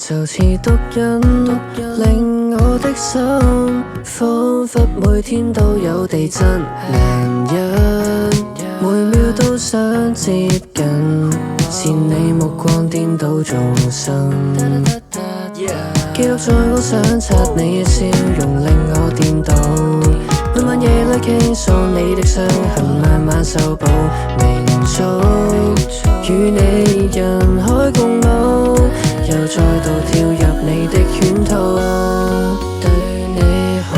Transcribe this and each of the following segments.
就似毒癮，令我的心彷彿每天都有地震。男人每秒都想接近，是你目光顛倒眾生。記錄在我想擦你嘅笑容，令我顛倒。每晚夜裏傾訴你的傷痕，慢慢修補。明早與你人海共舞，又再度跳入你的圈套。對你毫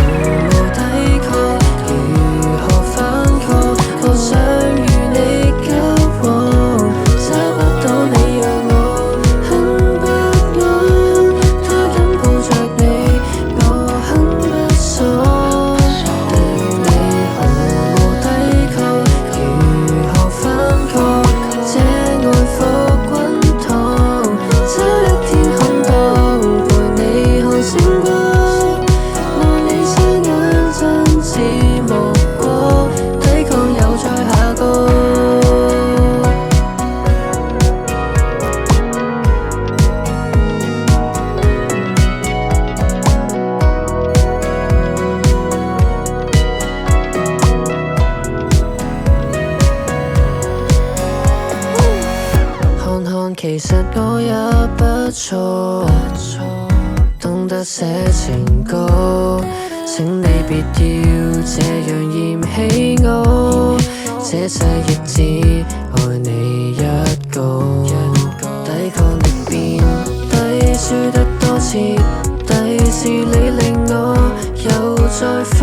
無抵抗，如何反抗？我想與你交往，找不到你讓我很不安。他緊抱着你，我很不爽。對你毫無抵抗，如何反抗？這愛火滾燙，找一天空檔，陪你看星光。愛你雙眼真似目光，抵抗又再下降。看看其實我也不錯，懂得寫情歌，請你別要這樣嫌棄我，這世亦只愛你一個。抵抗力變低，輸得多徹底，是你令我又再憤